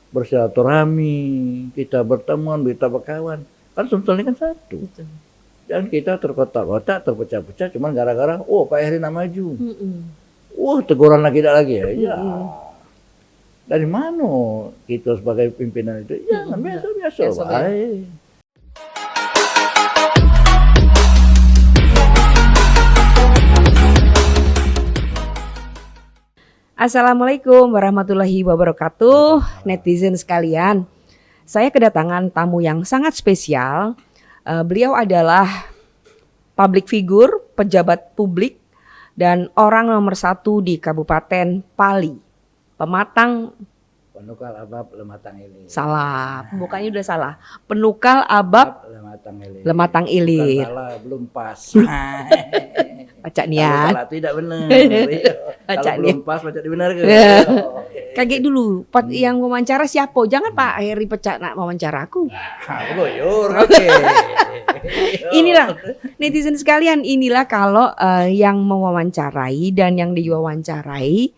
bersilaturahmi, kita berteman, kita berkawan. Kan Sumsel ini kan satu. Betul. Dan kita terkotak-kotak, terpecah-pecah cuma gara-gara, oh Pak Heri nak maju. Teguran lagi tidak lagi ya. Ya. Dari mana kita sebagai pimpinan itu? Jangan biasa-biasa baik. Assalamualaikum warahmatullahi wabarakatuh, netizen sekalian. Saya kedatangan tamu yang sangat spesial. Beliau adalah public figure, pejabat publik, dan orang nomor 1 di Kabupaten Pali. Pematang Penukal Abab Lematang Ilir. Salah, bukannya udah salah. Penukal Abab Lematang Ilir. Bukan salah, belum pas. Baca niat. Kalau salah tidak benar. Baca Kalau belum pas baca benar ke? Kaget dulu. Yang wawancara siapa? Jangan Pak Heri pecah nak wawancara aku. Oke. Inilah netizen sekalian, inilah kalau yang mewawancarai dan yang diwawancarai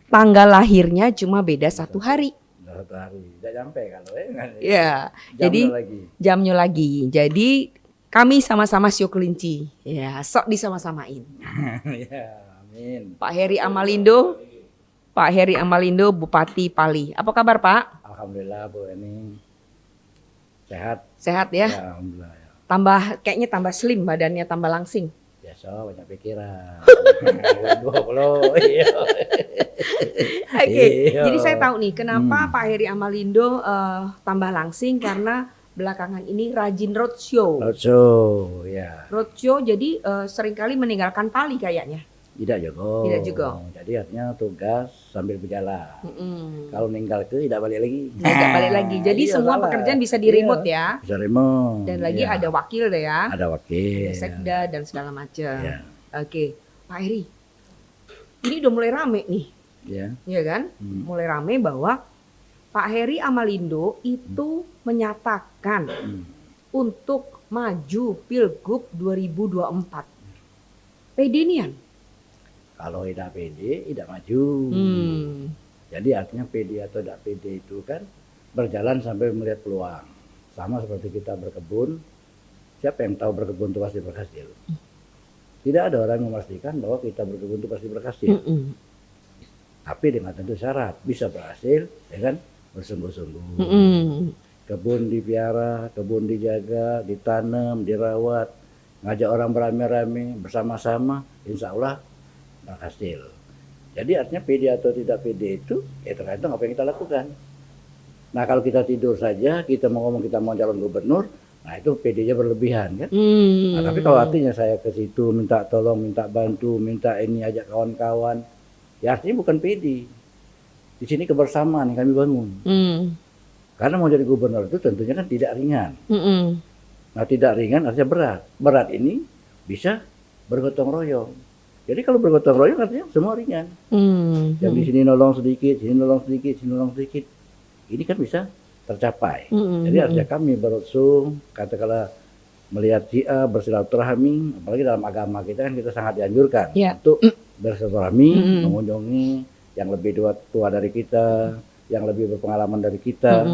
tanggal lahirnya cuma beda 1 hari. 1 hari, tidak sampai kalau ya. Jadi jamnya lagi. Jadi kami sama-sama sio kelinci. Ya, sok disama-samain. Ya, amin. Pak Heri Amalindo, Bupati Pali. Apa kabar Pak? Alhamdulillah Bu, ini sehat. Sehat ya? Ya, alhamdulillah. Kayaknya tambah slim badannya, tambah langsing. Biasa banyak pikiran. 20. Iya. Oke, jadi saya tahu nih kenapa Pak Heri Amalindo tambah langsing, karena belakangan ini rajin roadshow. Roadshow, ya. Roadshow, jadi seringkali meninggalkan Pali kayaknya. Tidak juga. Jadi artinya tugas sambil berjalan. Kalau meninggal itu tidak balik lagi. Tidak balik lagi. Jadi semua pekerjaan bisa di remote ya. Bisa remote. Dan lagi ada wakil deh ya. Ada wakil. Ada sekda dan segala macam. Ya. Oke, Pak Heri. Ini udah mulai rame nih. Ya. Iya kan? Mulai rame bahwa Pak Heri Amalindo itu menyatakan untuk maju Pilgub 2024. PD nian? Kalau tidak PD, tidak maju. Jadi artinya PD atau tidak PD itu kan berjalan sampai melihat peluang. Sama seperti kita berkebun. Siapa yang tahu berkebun itu pasti berhasil? Tidak ada orang yang memastikan bahwa kita berkebun itu pasti berhasil. Tapi dengan tentu syarat, bisa berhasil dengan bersungguh-sungguh. Kebun dipiara, kebun dijaga, ditanam, dirawat, ngajak orang beramai-ramai bersama-sama, insya Allah berhasil. Jadi artinya PD atau tidak PD itu ya tergantung apa yang kita lakukan. Nah kalau kita tidur saja, kita mau ngomong kita mau calon gubernur, nah itu PD-nya berlebihan kan. Nah, tapi kalau artinya saya ke situ minta tolong, minta bantu, minta ini ajak kawan-kawan, ya artinya bukan PD. Di sini kebersamaan yang kami bangun. Karena mau jadi gubernur itu tentunya kan tidak ringan. Nah tidak ringan artinya berat. Berat ini bisa bergotong royong. Jadi kalau bergotong royong artinya semua ringan. Yang di sini nolong sedikit, sini nolong sedikit, sini nolong sedikit. Ini kan bisa tercapai. Jadi artinya kami berusaha, katakanlah melihat bersilaturahmi, apalagi dalam agama kita kan kita sangat dianjurkan untuk bersilaturahmi, mengunjungi yang lebih tua dari kita, yang lebih berpengalaman dari kita.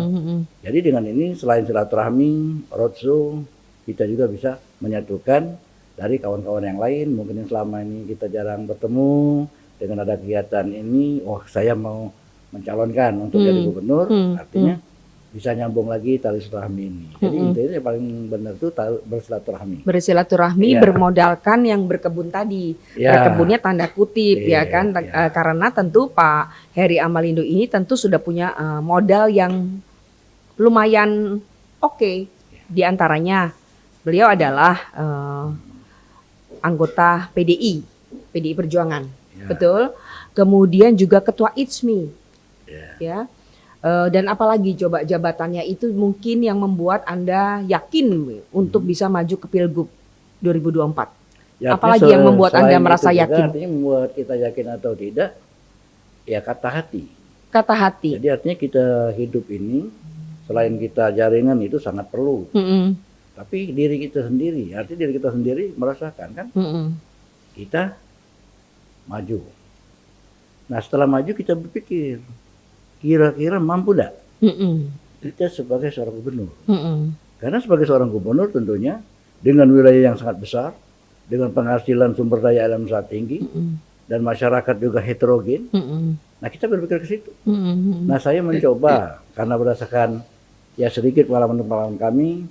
Jadi dengan ini selain silaturahmi, roadshow, kita juga bisa menyatukan dari kawan-kawan yang lain, mungkin yang selama ini kita jarang bertemu. Dengan ada kegiatan ini, saya mau mencalonkan untuk jadi gubernur, artinya bisa nyambung lagi tali silaturahmi ini. Jadi intinya yang paling benar itu bersilaturahmi. Bersilaturahmi bermodalkan yang berkebun tadi. Berkebunnya tanda kutip ya kan, karena tentu Pak Heri Amalindo ini tentu sudah punya modal yang lumayan oke. Di antaranya beliau adalah anggota PDI Perjuangan, betul. Kemudian juga ketua ITSMI, ya. Dan apalagi coba jabatannya itu mungkin yang membuat Anda yakin untuk bisa maju ke Pilgub 2024. Apalagi yang membuat Anda merasa yakin? Artinya membuat kita yakin atau tidak, ya kata hati. Kata hati. Jadi artinya kita hidup ini selain kita jaringan itu sangat perlu. Tapi diri kita sendiri, artinya diri kita sendiri merasakan kan, kita maju. Nah setelah maju kita berpikir, kira-kira mampu enggak Mm-mm. kita sebagai seorang gubernur? Mm-mm. Karena sebagai seorang gubernur tentunya dengan wilayah yang sangat besar, dengan penghasilan sumber daya alam sangat tinggi, Mm-mm. dan masyarakat juga heterogen. Mm-mm. Nah kita berpikir ke situ. Mm-mm. Nah saya mencoba karena berdasarkan ya sedikit pengalaman kami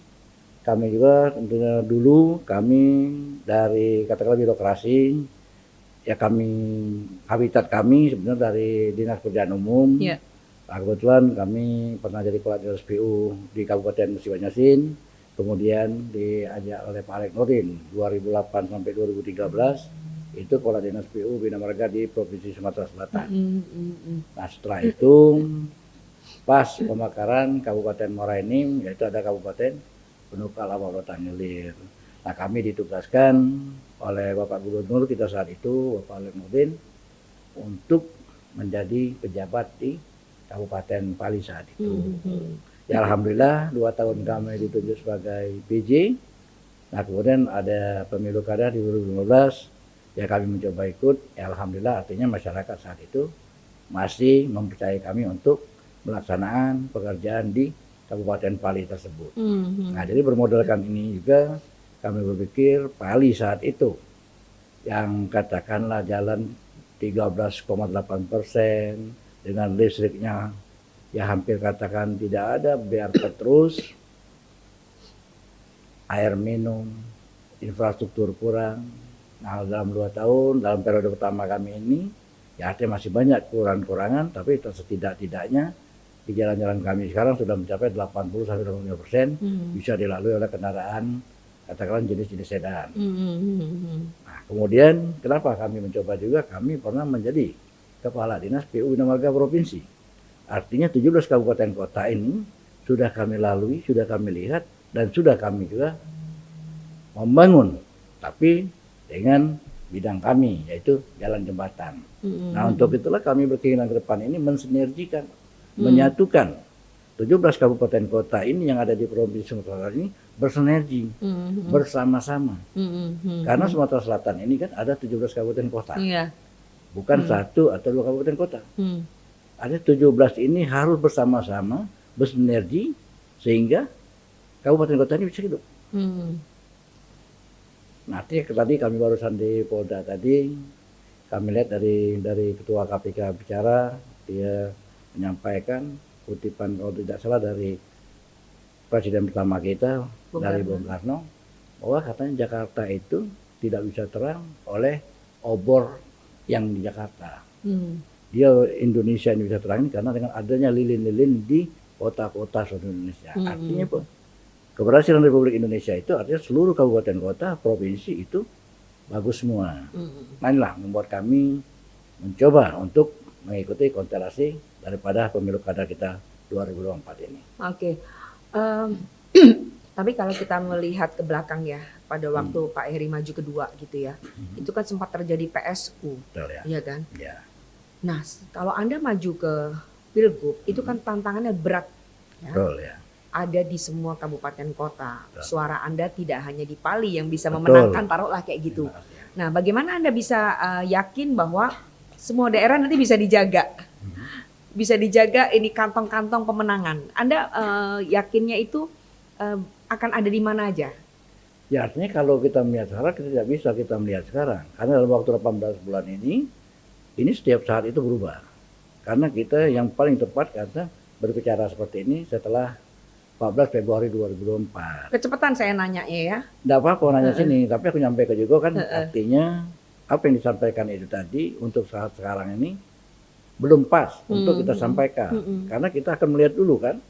juga tentunya dulu kami dari katakanlah birokrasi, ya habitat kami sebenarnya dari Dinas Pekerjaan Umum. Ya. Nah, kebetulan kami pernah jadi kepala dinas PU di Kabupaten Musi Banyasin, kemudian diajak oleh Pak Alek Nurdin 2008 sampai 2013 itu kepala dinas PU Bina Marga di Provinsi Sumatera Selatan. Nah setelah itu pas pemekaran Kabupaten Muara Enim, yaitu ada Kabupaten Penukal Awal Hilir. Nah kami ditugaskan oleh Bapak Gubernur kita saat itu, Bapak Alek Nurdin, untuk menjadi pejabat di Kabupaten Pali saat itu. Ya alhamdulillah 2 tahun kami ditunjuk sebagai PJ. Nah kemudian ada pemilu kada di 2015, ya kami mencoba ikut. Ya alhamdulillah artinya masyarakat saat itu masih mempercayai kami untuk melaksanaan pekerjaan di Kabupaten Pali tersebut. Nah jadi bermodalkan ini juga kami berpikir Pali saat itu yang katakanlah jalan 13,8%, dengan listriknya ya hampir katakan tidak ada, biar terus, air minum, infrastruktur kurang. Nah dalam 2 tahun, dalam periode pertama kami ini, ya artinya masih banyak kurang-kurangan, tapi setidak-tidaknya di jalan-jalan kami sekarang sudah mencapai 80-85% bisa dilalui oleh kendaraan katakanlah jenis-jenis sedan. Nah kemudian kenapa kami mencoba juga, kami pernah menjadi Kepala Dinas PU Bina Marga Provinsi. Artinya 17 kabupaten kota ini sudah kami lalui, sudah kami lihat, dan sudah kami juga membangun. Tapi dengan bidang kami, yaitu jalan jembatan. Nah untuk itulah kami berkeinginan ke depan ini mensinergikan, menyatukan 17 kabupaten kota ini yang ada di Provinsi Sumatera Selatan ini bersinergi, bersama-sama. Karena Sumatera Selatan ini kan ada 17 kabupaten kota. Iya. Bukan 1 atau 2 kabupaten kota. Ada 17 ini harus bersama-sama, bersinergi, sehingga kabupaten kota ini bisa hidup. Nah, tadi kami barusan di Polda tadi, kami lihat dari Ketua KPK bicara, dia menyampaikan kutipan kalau tidak salah dari Presiden pertama kita, dari Bung Karno, bahwa katanya Jakarta itu tidak bisa terang oleh obor yang di Jakarta. Dia Indonesia ini bisa terang karena dengan adanya lilin-lilin di kota-kota seluruh Indonesia. Artinya apa? Keberhasilan Republik Indonesia itu artinya seluruh kabupaten kota, provinsi itu bagus semua. Nah inilah membuat kami mencoba untuk mengikuti konstelasi daripada pemilu kada kita 2024 ini. Oke. Tapi kalau kita melihat ke belakang ya, pada waktu Pak Heri maju kedua gitu ya, itu kan sempat terjadi PSU, iya kan? Ya. Nah, kalau Anda maju ke Pilgub, itu kan tantangannya berat, ya? Betul ya. Ada di semua kabupaten kota. Betul. Suara Anda tidak hanya di Pali yang bisa Betul. memenangkan, taruhlah kayak gitu. Nah, bagaimana Anda bisa yakin bahwa semua daerah nanti bisa dijaga? Bisa dijaga ini kantong-kantong pemenangan. Anda yakinnya itu akan ada di mana aja? Ya artinya kalau kita melihat sekarang, kita tidak bisa kita melihat sekarang. Karena dalam waktu 18 bulan ini setiap saat itu berubah. Karena kita yang paling tepat kata berbicara seperti ini setelah 14 Februari 2024. Kecepatan saya nanya ya. Tidak apa-apa nanya sini, tapi aku nyampaikan juga kan artinya apa yang disampaikan itu tadi untuk saat sekarang ini belum pas untuk kita sampaikan. Karena kita akan melihat dulu kan.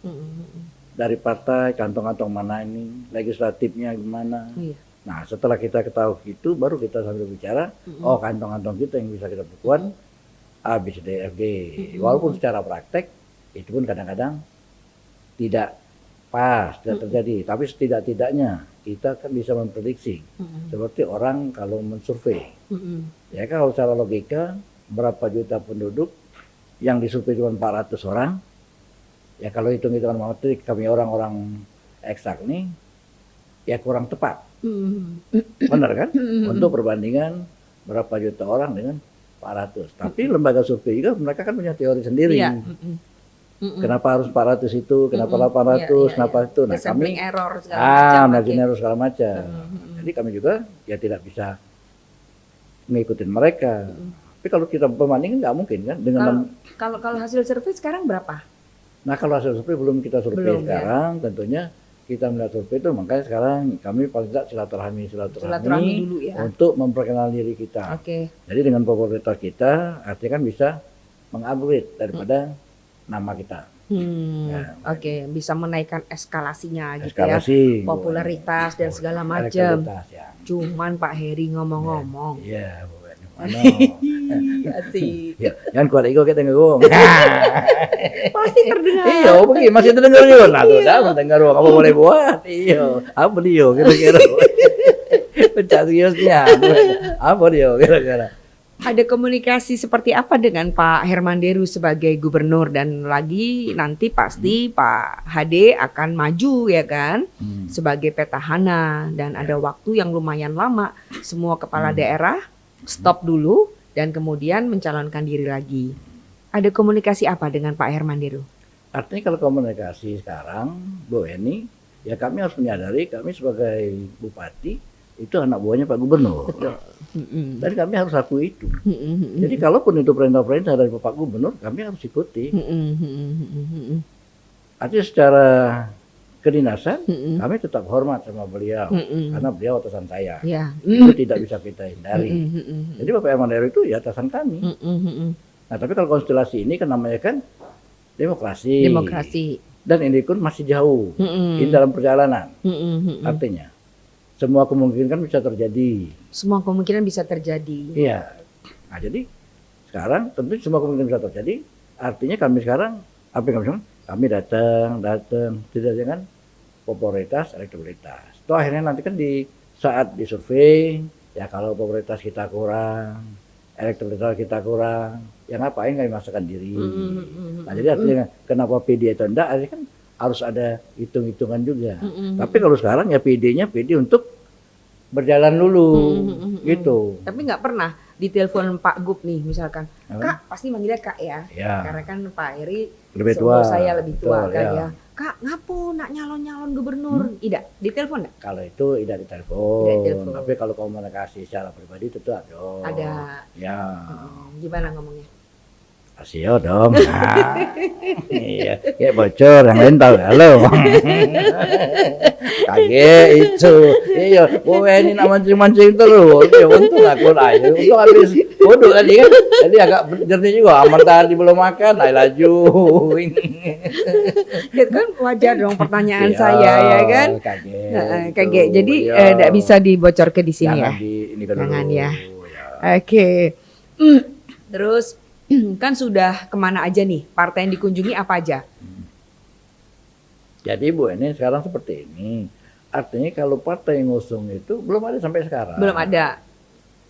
Dari partai, kantong-kantong mana ini, legislatifnya gimana. Nah setelah kita ketahui itu, baru kita sambil bicara, oh kantong-kantong kita yang bisa kita perkuat, A, B, C, D, F, G. Walaupun secara praktek, itu pun kadang-kadang tidak pas, tidak terjadi. Tapi setidak-tidaknya kita kan bisa memprediksi. Seperti orang kalau mensurvei. Ya kan kalau secara logika, berapa juta penduduk, yang disurvei cuma 400 orang, ya kalau hitung-hitungan matematik kami orang-orang eksak nih ya kurang tepat. Benar kan? Untuk perbandingan berapa juta orang dengan 400. Tapi lembaga survei juga mereka kan punya teori sendiri. Kenapa harus 400 itu, kenapa 800, kenapa itu. Nah, sampling kami error segala macam. margin error segala macam. Jadi kami juga ya tidak bisa mengikuti mereka. Tapi kalau kita pembandingkan nggak mungkin kan dengan Kalau hasil survei sekarang berapa? Nah, kalau hasil survei belum kita survei Belum, sekarang, tentunya kita melihat survei itu, makanya sekarang kami paling tidak silaturahmi dulu ya. untuk memperkenalkan diri kita. Oke. Jadi dengan popularitas kita, artinya kan bisa mengupgrade daripada nama kita. Ya. Oke, bisa menaikkan eskalasinya gitu Eskalasi, ya, popularitas dan segala macam. elektabilitas, ya. Cuman Pak Heri ngomong-ngomong. Iya, pokoknya mana. Asik. Ya, jangan kuat ego kita ngomong. Pasti terdengar. Iya, begini masih terdengar juga. Nah, sudah mendengar apa boleh buat. Iya, apa dia kira-kira? Pecah kiosnya. Apa dia kira-kira? Ada komunikasi seperti apa dengan Pak Herman Deru sebagai gubernur, dan lagi nanti pasti Pak HD akan maju ya kan sebagai petahana, dan ada waktu yang lumayan lama semua kepala daerah stop dulu dan kemudian mencalonkan diri lagi. Ada komunikasi apa dengan Pak Herman Deru? Artinya kalau komunikasi sekarang, Bu Eni, ya kami harus menyadari kami sebagai bupati itu anak buahnya Pak Gubernur. Dan kami harus akui itu. Jadi kalaupun itu perintah-perintah dari Pak Gubernur, kami harus ikuti. Artinya secara kedinasan, kami tetap hormat sama beliau, karena beliau atasan saya. Ya. Itu tidak bisa kita hindari. Jadi Bapak Herman Deru itu ya atasan kami. Nah, tapi kalau konstelasi ini kan namanya kan demokrasi. Dan ini pun masih jauh. Ini dalam perjalanan. Artinya semua kemungkinan bisa terjadi. Semua kemungkinan bisa terjadi. Iya. Nah, jadi sekarang tentu semua kemungkinan bisa terjadi. Artinya kami sekarang apa yang kami bilang? Kami datang, tidak dengan popularitas, elektabilitas. Itu akhirnya nanti kan di saat disurvei, ya kalau popularitas kita kurang, elektabilitas kita kurang, ya ngapain kami masukkan diri. Nah, jadi artinya kenapa PD itu enggak, artinya kan harus ada hitung-hitungan juga. Tapi kalau sekarang ya PD-nya PD untuk berjalan dulu, gitu. Tapi nggak pernah ditelepon Pak Gub nih misalkan, Kak, pasti manggilnya Kak ya, karena kan Pak Heri lebih tua, saya lebih tua. betul, kan ya. ya. Kak, ngapo nak nyalon gubernur? Tidak, ditelepon nggak? Kalau itu tidak ditelepon. Tapi kalau komunikasi secara pribadi itu ada. Ada. Ya. Gimana ngomongnya? Asio dong. Nah, iya, kayak bocor yang lain tahu. Halo. Kaget itu. Iya, ini mancing-mancing terus. Ya untung aku aja. Untung habis bodoh tadi kan. Jadi agak jernih juga. Aman tadi belum makan, ayo laju. Itu kan wajar dong pertanyaan saya ya kan. Kaget. Jadi tidak bisa dibocor ke di sini ya. Jangan ya. Oke. Terus kan sudah kemana aja nih? Partai yang dikunjungi apa aja? Jadi Bu, ini sekarang seperti ini. Artinya kalau partai yang ngusung itu belum ada sampai sekarang. Belum ada.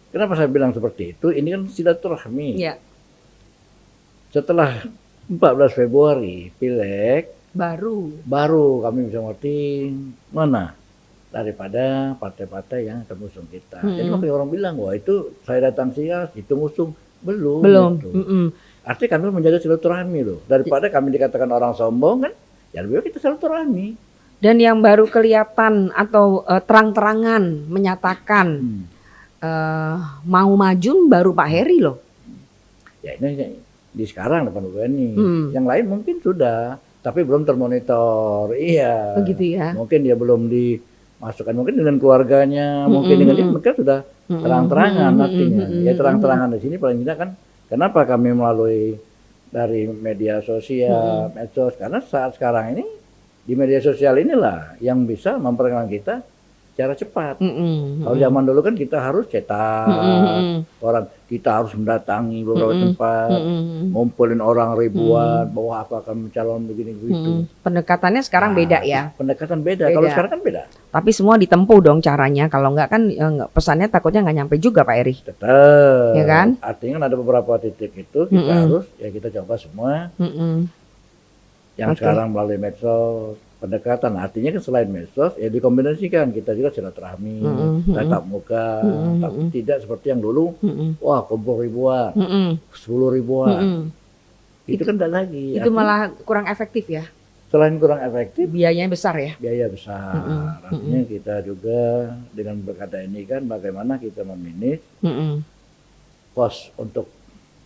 Kenapa saya bilang seperti itu? Ini kan silaturahmi. Ya. Setelah 14 Februari pileg baru kami bisa ngerti mana daripada partai-partai yang akan ngusung kita. Jadi makanya orang bilang, wah itu saya datang siang, itu ngusung. Belum. Gitu. Artinya kami menjaga silaturahmi loh. Daripada kami dikatakan orang sombong kan, ya lebih baik kita silaturahmi. Dan yang baru kelihatan atau terang-terangan menyatakan mau maju baru Pak Heri loh. Ya ini di sekarang depan Bu Eni. Yang lain mungkin sudah, tapi belum termonitor. Iya. Begitu ya. Mungkin dia belum dimasukkan, mungkin dengan keluarganya, mungkin dengan dia mereka sudah terang-terangan artinya. Ya terang-terangan di sini paling tidak kan. Kenapa kami melalui dari media sosial, medsos? Karena saat sekarang ini di media sosial inilah yang bisa memperkenalkan kita secara cepat. Kalau zaman dulu kan kita harus cetak, orang kita harus mendatangi beberapa tempat, ngumpulin orang ribuan, bahwa aku akan mencalon begini begitu. Pendekatannya sekarang beda ya. Pendekatan beda. Kalau sekarang kan beda. Tapi semua ditempuh dong caranya. Kalau enggak kan pesannya takutnya nggak nyampe juga Pak Heri. Tetap. Ya kan? Artinya kan ada beberapa titik itu kita harus ya kita coba semua. Yang sekarang melalui medsos. Pendekatan artinya kan selain medsos ya dikombinasikan kita juga silaturahmi, tatap muka, tapi tidak seperti yang dulu, wah kumpul ribuan, 10 ribuan, Itu kan tidak lagi. Itu malah kurang efektif ya. Selain kurang efektif, Biayanya besar ya. biaya besar. Artinya kita juga dengan berkata ini kan bagaimana kita memanage kos untuk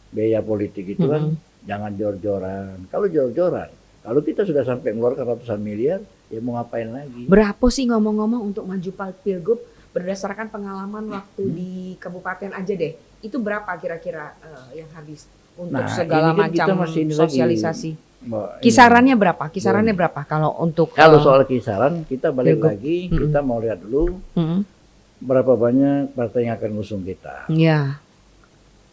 biaya politik itu kan jangan jor-joran. Kalau jor-joran, kalau kita sudah sampai mengeluarkan ratusan miliar, ya mau ngapain lagi? Berapa sih ngomong-ngomong untuk maju Pilgub berdasarkan pengalaman waktu di kabupaten aja deh? Itu berapa kira-kira yang habis untuk segala ini kan kita macam masih ini sosialisasi? lagi. Mbak, Kisarannya berapa? Kisarannya berapa kalau untuk kalau soal kisaran kita balik Pilgub. lagi, kita mau lihat dulu berapa banyak partai yang akan ngusung kita. Ya.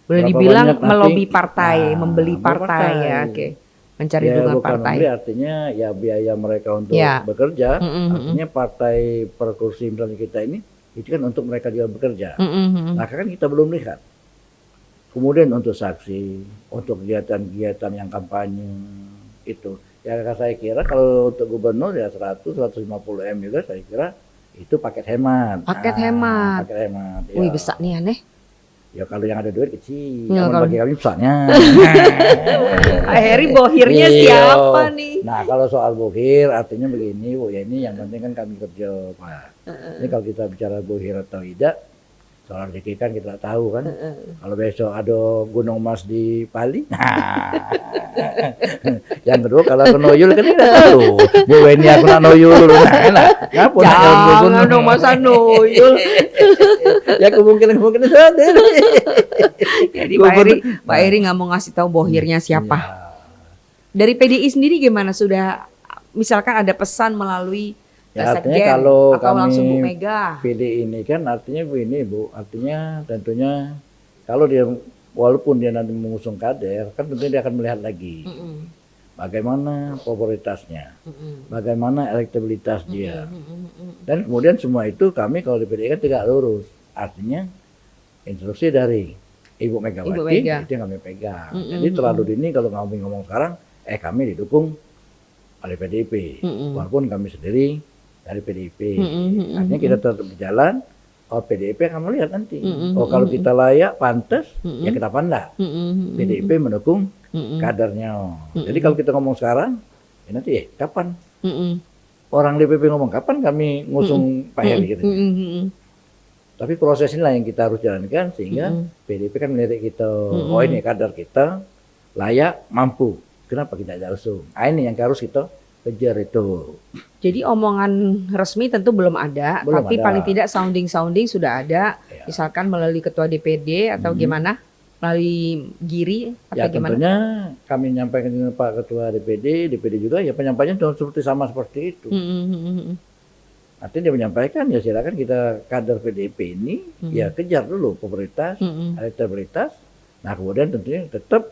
Boleh Berapa dibilang banyak nanti- melobi partai, Nah, membeli partai ya, oke. Mencari Ya, dukungan bukan partai. membeli, artinya ya biaya mereka untuk Ya. bekerja, artinya partai per kursi misalnya kita ini, itu kan untuk mereka juga bekerja. Nah kan kita belum lihat. Kemudian untuk saksi, untuk kegiatan-kegiatan yang kampanye itu, ya saya kira kalau untuk gubernur ya 100-150 M juga saya kira itu paket hemat. Paket hemat. Paket hemat. Wih, Ya. besar nih aneh. Ya kalau yang ada duit kecil, Ya, namun kalau- bagi kami besarnya. Pak Heri bohirnya Iya. siapa nih? Nah kalau soal bohir artinya begini Bu, ya ini yang penting kan kami kerja Pak. Ini kalau kita bicara bohir atau tidak, soal rezeki kan kita tahu kan. Kalau besok ada gunung emas di Bali, nah. Yang kedua kalau ke Noyul kan kita tahu. Bu ini aku nak Noyul, nah, ngapa nak jalan ke Jangan gunung? dong masa Noyul. Ya kemungkinan ada. Jadi Pak Heri nggak mau ngasih tahu bohirnya siapa. Ya. Dari PDI sendiri gimana? Sudah misalkan ada pesan melalui Ya, artinya Sekjen kalau atau langsung Bu kami Mega? pilih ini kan artinya begini Bu, artinya tentunya kalau dia walaupun dia nanti mengusung kader, kan tentunya dia akan melihat lagi bagaimana popularitasnya, bagaimana elektabilitas dia, dan kemudian semua itu kami kalau di PDI kan tegak lurus, artinya instruksi dari Ibu Megawati Ibu Mega. itu yang kami pegang. Jadi terlalu dini kalau kami ngomong sekarang, kami didukung oleh PDIP, walaupun kami sendiri dari PDIP. Artinya kita tetap berjalan. Oh PDIP akan melihat nanti. Oh kalau kita layak, pantas, ya kita pandang. PDIP mendukung kadernya. Jadi kalau kita ngomong sekarang, ya nanti kapan? Orang DPP ngomong kapan kami ngusung Pak Heri gitu. Tapi proses inilah yang kita harus jalankan sehingga PDIP kan melirik kita. Oh ini kader kita layak, mampu. Kenapa kita tidak usung? Ini yang harus kita kejar itu. Jadi omongan resmi tentu belum ada, Belum tapi ada. paling tidak sounding sudah ada. Ya. Misalkan melalui ketua DPD atau gimana? Melalui Giri atau Ya gimana? tentunya kami menyampaikan dengan Pak Ketua DPD juga ya penyampaian seperti sama seperti itu. Artinya dia menyampaikan ya silakan kita kader PDIP ini ya kejar dulu popularitas, elektabilitas. Nah kemudian tentunya tetap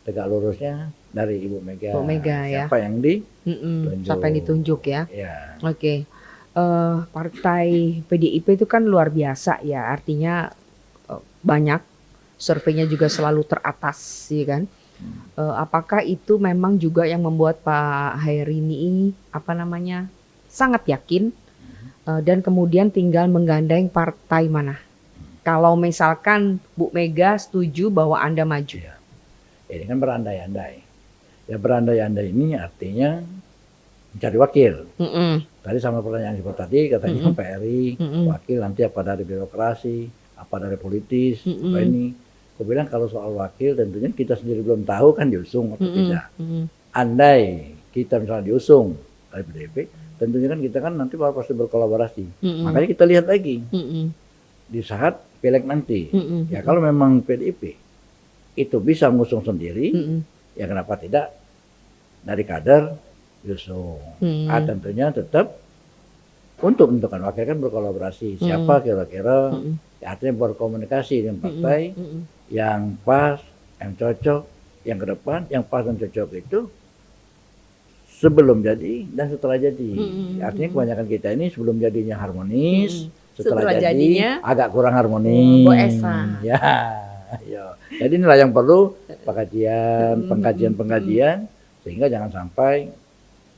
tegak lurusnya dari Ibu Mega. Bu Mega, ya. Siapa yang di? Siapa yang ditunjuk ya? Ya. Oke. Partai PDIP itu kan luar biasa ya, artinya banyak, surveinya juga selalu teratas, ya kan? Apakah itu memang juga yang membuat Pak Heri ini sangat yakin dan kemudian tinggal menggandeng partai mana? Kalau misalkan Bu Mega setuju bahwa Anda maju. Ya. Ini kan berandai-andai. Ya berandai-andai ini artinya mencari wakil. Tadi sama pertanyaan seperti tadi katanya Pak Heri wakil nanti apa dari birokrasi, apa dari politis, apa ini. Aku bilang kalau soal wakil tentunya kita sendiri belum tahu kan diusung atau tidak. Andai kita misalnya diusung oleh PDIP, tentunya kan kita kan nanti pasti berkolaborasi. Makanya kita lihat lagi di saat pileg nanti. Ya kalau memang PDIP itu bisa mengusung sendiri, ya kenapa tidak dari kader diusung. Tentunya tetap untuk menentukan wakil kan berkolaborasi. Siapa kira-kira ya, artinya berkomunikasi dengan partai yang pas, yang cocok, yang ke depan, yang pas dan cocok itu sebelum jadi dan setelah jadi. Artinya kebanyakan kita ini sebelum jadinya harmonis, setelah Setelah jadi jadinya agak kurang harmonis. Boesa. Ya, ya. Jadi inilah yang perlu pengkajian sehingga jangan sampai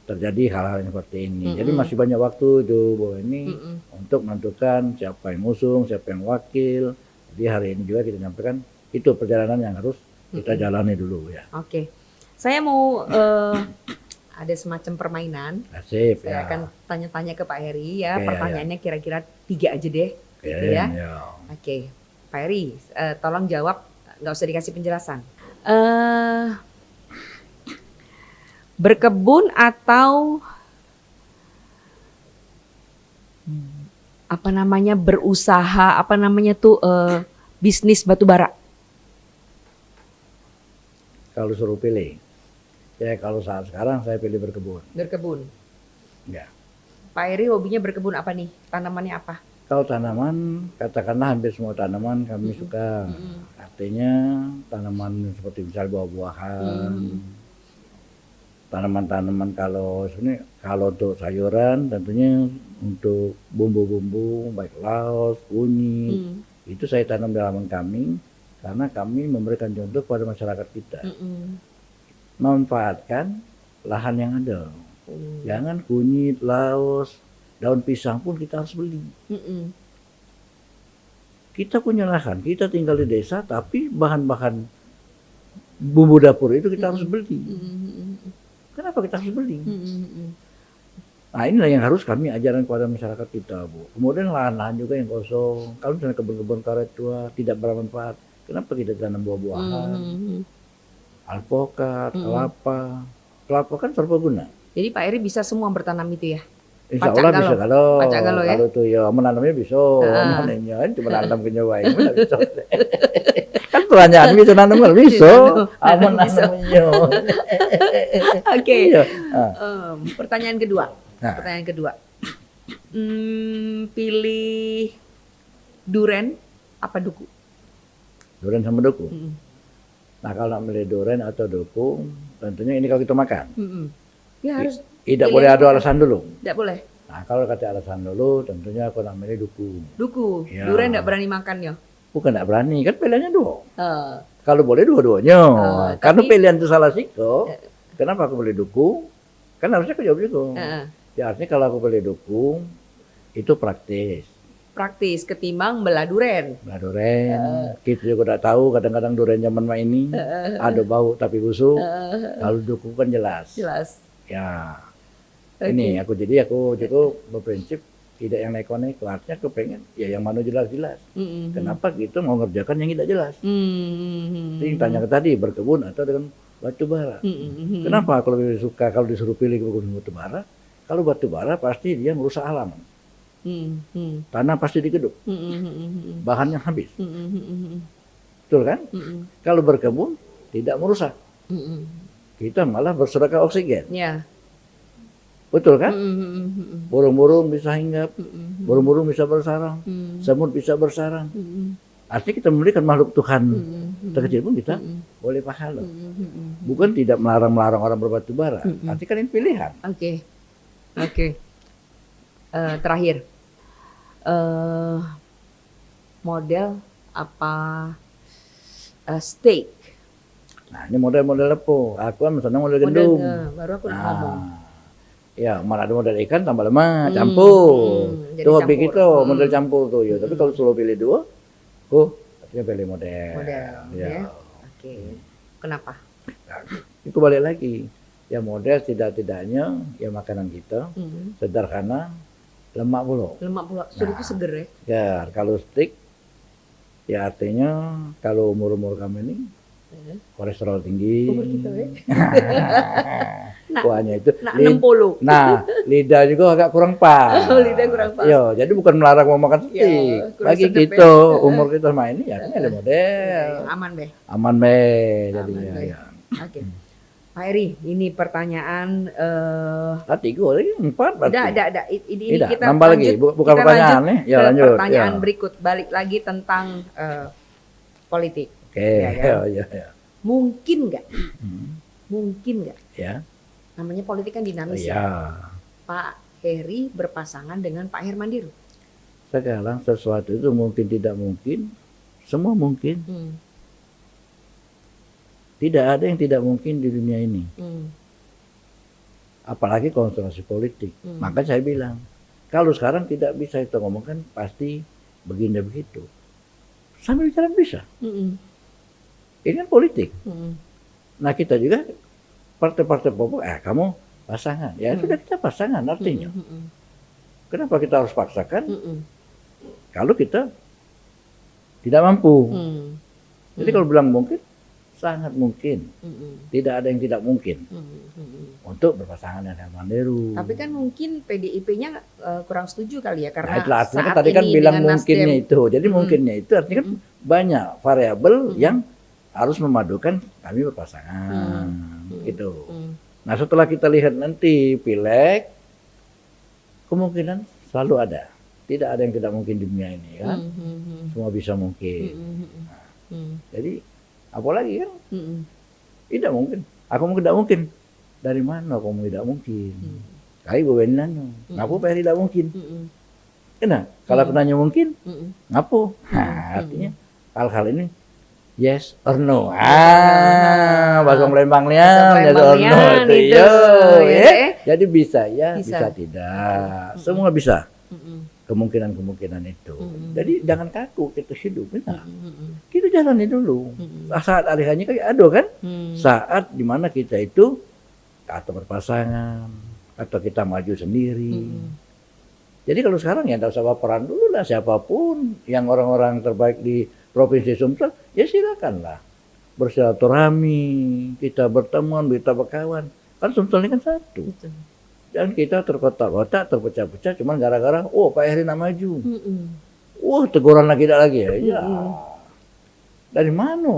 terjadi hal-hal yang seperti ini. Jadi masih banyak waktu itu Bu ini untuk menentukan siapa yang ngusung, siapa yang wakil. Jadi hari ini juga kita nyampaikan itu perjalanan yang harus kita jalani dulu ya. Oke. Saya mau ada semacam permainan. Asip Saya ya. akan tanya-tanya ke Pak Heri ya. Oke, Pertanyaannya kira-kira 3 aja deh, gitu ya. Oke, Pak Heri, tolong jawab, nggak usah dikasih penjelasan. Berkebun atau berusaha, bisnis batu bara? Kalau suruh pilih, ya kalau saat sekarang saya pilih berkebun. Berkebun. Ya. Pak Heri hobinya berkebun apa nih? Tanamannya apa? Kalau tanaman, katakanlah hampir semua tanaman kami suka. Artinya tanaman seperti misal buah-buahan, tanaman-tanaman kalau untuk sayuran tentunya untuk bumbu-bumbu baik laos, kunyit, itu saya tanam di halaman kami karena kami memberikan contoh kepada masyarakat kita. Memanfaatkan lahan yang ada. Jangan kunyit, laos, daun pisang pun kita harus beli. Kita punya lahan, kita tinggal di desa, tapi bahan-bahan bumbu dapur itu kita harus beli. Kenapa kita harus beli? Nah inilah yang harus kami ajarkan kepada masyarakat kita, Bu. Kemudian lahan-lahan juga yang kosong. Kalau misalnya kebun-kebun karet tua tidak bermanfaat, kenapa kita tanam buah-buahan? Alpukat, kelapa kan serbaguna. Jadi Pak Heri bisa semua bertanam itu ya? Insya Allah bisa kalau ya? Kalau tuh ya menanamnya bisa, menanamnya cuma nanam ke nyawa ini bisa. Kan pertanyaan bisa nanam kan bisa, menanamnya. Oke. Pertanyaan kedua. Pilih duren apa duku? Duren sama duku. Nah kalau milih duren atau duku, tentunya ini kalau kita makan. Ya harus. Tidak boleh ada alasan dulu. Tidak boleh. Nah kalau kata alasan dulu, tentunya aku namanya duku. Duku. Ya. Duren tidak berani makan ya? Bukan tidak berani, kan pilihannya dua. Kalau boleh dua-duanya. Karena pilihan itu salah siko. Kenapa aku pilih duku? Kan harusnya aku jawab juga. Ya artinya kalau aku pilih duku, itu praktis. Praktis ketimbang belah duren. Belah duren. Kita juga tidak tahu kadang-kadang duren zaman ini ada bau tapi busuk. Kalau duku kan jelas. Jelas. Ya. Ini aku juga berprinsip tidak yang neko-neko. Artinya aku pengen ya yang mana jelas-jelas. Kenapa gitu mau ngerjakan yang tidak jelas? Jadi tanya ke tadi berkebun atau dengan batu bara. Kenapa aku lebih suka kalau disuruh pilih kebun batu bara? Kalau batu bara pasti dia merusak alam. Tanah pasti digeduk. Bahannya habis. Betul kan? Kalau berkebun tidak merusak. Kita malah bersedekah oksigen. Ya. Betul kan? Burung-burung bisa hinggap, burung-burung bisa bersarang, semut bisa bersarang. Artinya kita memberikan makhluk Tuhan terkecil pun kita boleh pahala. Bukan tidak melarang orang berbatu bara. Artinya kan ini pilihan. Oke. Terakhir, model apa steak? Nah ini model-model lepo. Aku kan misalnya model gendum. Baru aku ngomong. Ya, mana ada model ikan tambah lemak, campur. Itu hobi kita, model campur tuh. Ya. Tapi kalau selalu pilih dua, artinya pilih model. Ya. Oke. Kenapa? Nah, itu balik lagi. Ya model tidak-tidaknya ya makanan kita sederhana, lemak pula. Lemak pula, sudah itu seger ya? Ya, kalau steak, ya artinya kalau umur-umur kami ini kolesterol tinggi. Umur kita ya? Kuahnya itu. Nah, 60. Nah, lidah juga agak kurang pas. Lidah kurang pas. Yo, jadi bukan melarang mau makan steak. Bagi kita, umur kita sama ini ya ada model. Aman be. Aman be. Jadinya. Ya. Oke. Pak Heri, ini pertanyaan. Tadi gue lagi 4 berarti. Ada. Ini kita nambah lagi. Bukan pertanyaan nih. Ya lanjut. Pertanyaan berikut, balik lagi tentang politik. Oke. Ya. Mungkin nggak? Ya. Namanya politik kan dinamis. Ya. Pak Heri berpasangan dengan Pak Hermandiru. Sekarang sesuatu itu mungkin tidak mungkin, semua mungkin. Tidak ada yang tidak mungkin di dunia ini. Apalagi konstelasi politik. Maka saya bilang, kalau sekarang tidak bisa kita ngomongkan pasti begini begitu. Sambil jalan bisa. Ini kan politik. Nah kita juga partai-partai pokok, kamu pasangan. Ya sudah kita pasangan artinya. Kenapa kita harus paksakan? Kalau kita tidak mampu. Jadi kalau bilang mungkin, sangat mungkin. Tidak ada yang tidak mungkin untuk berpasangan dengan Herman Deru. Tapi kan mungkin PDIP-nya kurang setuju kali ya, karena Itulah artinya kan saat tadi kan ini bilang dengan mungkinnya Nasdem. itu. Jadi mungkinnya itu artinya kan banyak variabel yang harus memadukan kami berpasangan. Gitu. Nah setelah kita lihat nanti pileg, kemungkinan selalu ada. Tidak ada yang tidak mungkin di dunia ini kan. Semua bisa mungkin. Jadi apalagi kan tidak mungkin. Aku mungkin tidak mungkin. Dari mana kamu tidak mungkin? Kayak Bu Beni nanya, ngapu Pak Heri tidak mungkin? Kenapa? Kalau aku nanya mungkin, ngapu? Nah, artinya hal-hal ini yes or no. Bahasa Palembangnya yes or no itu. Jadi bisa ya, bisa tidak. Semua bisa. Kemungkinan-kemungkinan itu. Jadi jangan kaku kita hidup. Kita jalani dulu. Saat alihannya kayak ada kan? Saat dimana kita itu atau berpasangan atau kita maju sendiri. Jadi kalau sekarang ya tidak usah baperan dulu lah, siapapun yang orang-orang terbaik di Provinsi Sumsel, ya silakanlah bersilaturahmi, kita berteman, kita berkawan. Kan Sumsel ini kan satu. Dan kita terkotak-kotak, terpecah-pecah cuma gara-gara Pak Heri nak maju. Teguran lagi tidak lagi ya. Dari mana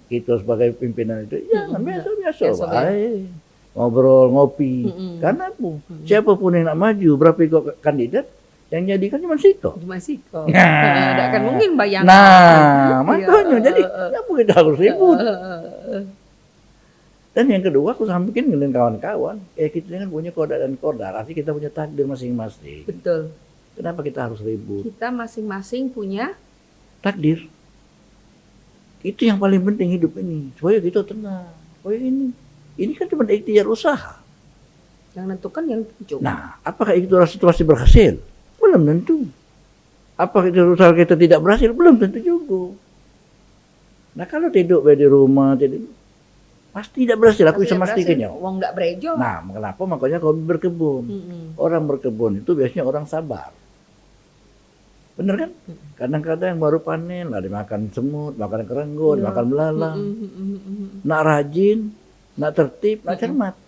kita sebagai pimpinan itu? Ya biasa-biasa baik. Ngobrol, ngopi. Karena apa? Siapapun yang nak maju, berapa kandidat yang jadikan cuma Siko. Tidak akan mungkin bayangkan. Nah, makanya jadi kenapa kita harus ribut? Dan yang kedua, aku sampaikan dengan kawan-kawan, kita kan punya koda dan kodar, artinya kita punya takdir masing-masing. Betul. Kenapa kita harus ribut? Kita masing-masing punya takdir. Itu yang paling penting hidup ini, supaya kita tenang. Supaya ini kan cuma ikhtiar usaha. Yang menentukan yang cukup. Nah, apakah itu situasi berhasil? Belum tentu. Apakah itu usaha kita tidak berhasil? Belum tentu juga. Nah, kalau tidur di rumah, pasti tidak berhasil, aku bisa memastikannya. Uang nggak berejo. Nah, kenapa? Makanya kau berkebun. Orang berkebun itu biasanya orang sabar. Bener kan? Kadang-kadang yang baru panen lah dimakan semut, makan kerenggut, makan belalang. Nak rajin, nak tertib, nak cermat.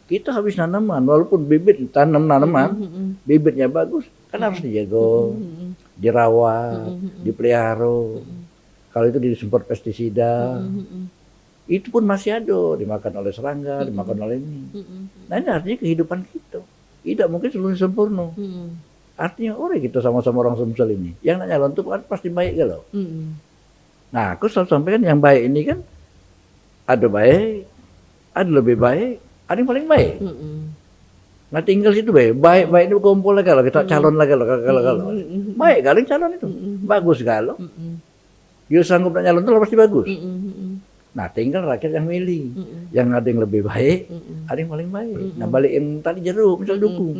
Kita habis tanaman, walaupun bibit tanam tanaman, bibitnya bagus, kan harus dijaga, dirawat, dipelihara. Kalau itu disemprot pestisida, itu pun masih ada, dimakan oleh serangga, dimakan oleh ini. Nah ini artinya kehidupan kita. Tidak mungkin seluruhnya sempurna. Artinya kita sama-sama orang Sumsel ini. Yang nak nyalon itu kan pasti baik kalau. Nah aku selalu sampaikan yang baik ini kan ada baik, ada lebih baik, ada yang paling baik. Nah tinggal situ baik itu kumpul lagi kalau kita calon lagi kalau. Baik kalau calon itu bagus kalau. Dia sanggup nak nyalon itu pasti bagus. Nah tinggal rakyat yang milih. Yang ada yang lebih baik, ada yang paling baik. Nah balik yang tadi jeruk, misal duku.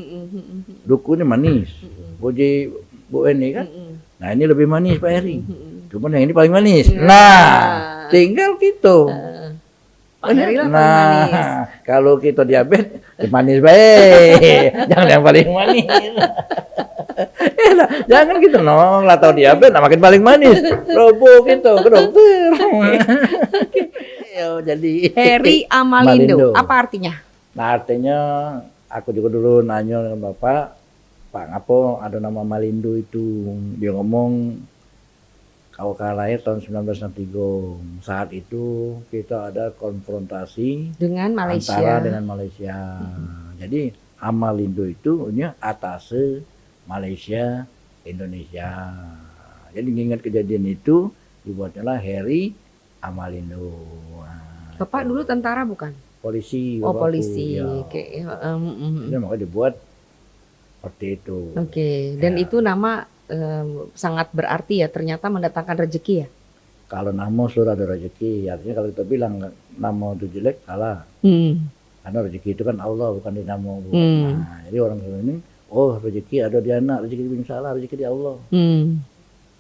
Duku ini manis. Boji Bu Eni kan. Nah ini lebih manis Pak Heri. Cuman yang ini paling manis. Nah tinggal gitu. Pak Heri lah paling manis. Kalau kita diabetes, manis baik. Jangan yang paling manis. Jangan gitu no, lah tahu diabetes makin paling manis. Robo gitu ke dokter. Jadi Heri Amalindo, apa artinya? Nah artinya aku juga dulu nanya dengan Bapak, Pak ngapo ada nama Malindo itu. Dia ngomong kau lahir tahun 1963. Saat itu kita ada konfrontasi dengan Malaysia. Antara dengan Malaysia. Jadi Amalindo itu atase Malaysia, Indonesia. Jadi ingat kejadian itu dibuatnya Heri Amalindo. Nah, Bapak dulu tentara bukan? Polisi. Polisi. Ya. Oke. Jadi makanya dibuat seperti itu. Oke. Dan itu nama sangat berarti ya, ternyata mendatangkan rezeki ya. Kalau nama sudah ada rezeki, artinya kalau kita bilang nama itu jelek salah. Karena rezeki itu kan Allah, bukan di nama. Nah, jadi orang ini rezeki ada di anak, rezeki di salah, rezeki di Allah.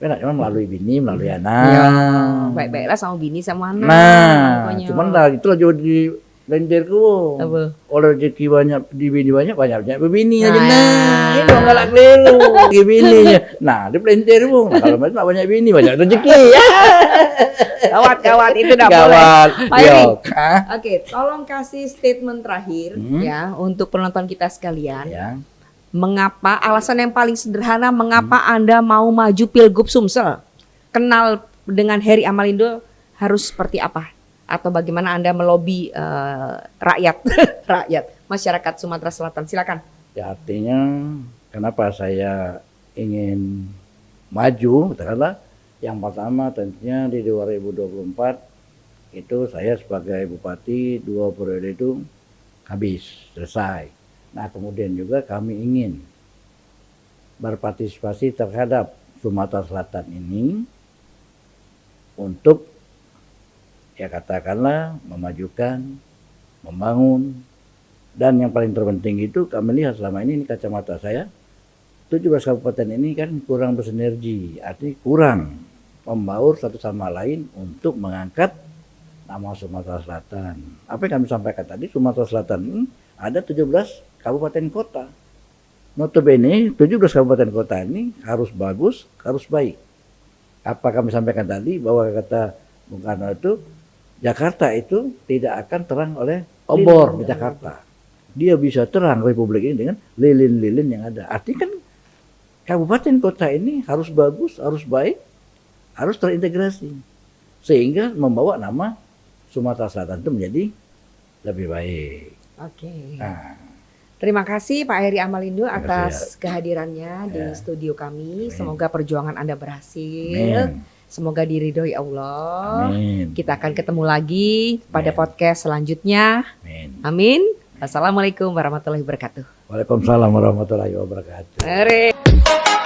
Enak cuma melalui bini, melalui anak. Ya, baik-baiklah sama bini sama anak. Nah, cuman lah itulah juga Lentirku. Apa? Kalau rezeki banyak, di bini banyak bini aja Nah. nah. Itu galak keliru. Di bininya. Nah, di pelentirmu. Nah, kalau banyak bini banyak rezeki. Ya. Gawat itu udah boleh. Gawat. Pak Heri. Hah? Oke, tolong kasih statement terakhir ya untuk penonton kita sekalian. Ya. Mengapa, alasan yang paling sederhana mengapa Anda mau maju Pilgub Sumsel? Kenal dengan Heri Amalindo harus seperti apa? Atau bagaimana Anda melobi rakyat masyarakat Sumatera Selatan? Silakan. Ya, artinya kenapa saya ingin maju, katakanlah yang pertama tentunya di 2024 itu saya sebagai bupati 2 periode itu habis, selesai. Nah, kemudian juga kami ingin berpartisipasi terhadap Sumatera Selatan ini untuk ya katakanlah memajukan, membangun, dan yang paling terpenting itu kami lihat selama ini kacamata saya 17 kabupaten ini kan kurang bersinergi, artinya kurang membaur satu sama lain untuk mengangkat nama Sumatera Selatan. Apa yang kami sampaikan tadi, Sumatera Selatan ini ada 17 kabupaten kota. Notabene 17 kabupaten kota ini harus bagus, harus baik. Apa kami sampaikan tadi bahwa kata Bung Karno itu Jakarta itu tidak akan terang oleh obor di Jakarta. Dia bisa terang Republik ini dengan lilin-lilin yang ada. Artinya kan kabupaten kota ini harus bagus, harus baik, harus terintegrasi. Sehingga membawa nama Sumatera Selatan itu menjadi lebih baik. Oke. Nah, Terima kasih Pak Heri Amalindo Terima atas kehadirannya di Ya. studio kami. Amin. Semoga perjuangan Anda berhasil. amin. Semoga diridhoi Allah. Amin. Kita akan ketemu lagi pada Amin. podcast selanjutnya. Amin. Amin. Assalamualaikum warahmatullahi wabarakatuh. Waalaikumsalam warahmatullahi wabarakatuh. Heri.